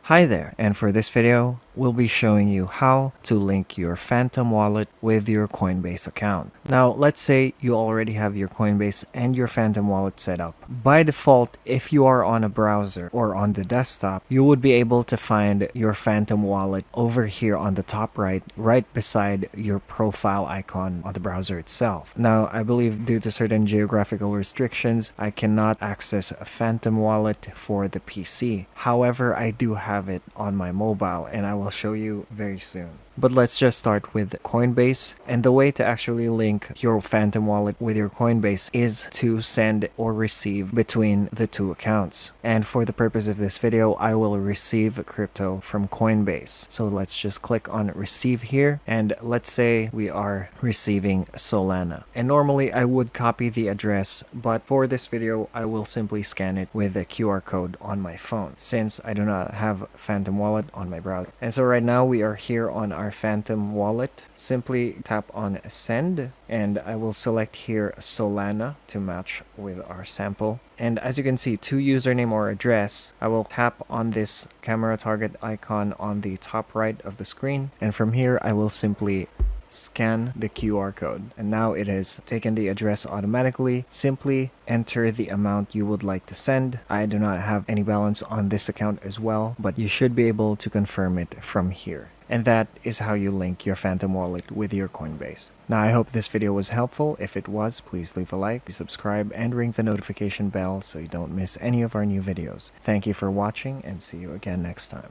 Hi there, and for this video, we'll be showing you how to link your Phantom wallet with your Coinbase account. Now, let's say you already have your Coinbase and your Phantom wallet set up. By default, if you are on a browser or on the desktop, you would be able to find your Phantom wallet over here on the top right beside your profile icon on the browser itself. Now, I believe due to certain geographical restrictions, I cannot access a Phantom wallet for the PC. However, I do have it on my mobile, and I will show you very soon. But let's just start with Coinbase, and the way to actually link your Phantom wallet with your Coinbase is to send or receive between the two accounts. And for the purpose of this video, I will receive crypto from Coinbase. So let's just click on receive here, and let's say we are receiving Solana. And normally I would copy the address, but for this video I will simply scan it with a QR code on my phone since I do not have Phantom wallet on my browser. And so right now we are here on our Phantom wallet. Simply tap on send, and I will select here Solana to match with our sample. And as you can see, to username or address, I will tap on this camera target icon on the top right of the screen, and from here I will simply scan the QR code, and now it has taken the address automatically. Simply enter the amount you would like to send. I do not have any balance on this account as well, but you should be able to confirm it from here. And that is how you link your Phantom wallet with your Coinbase. Now, I hope this video was helpful. If it was, please leave a like, subscribe, and ring the notification bell so you don't miss any of our new videos. Thank you for watching, and see you again next time.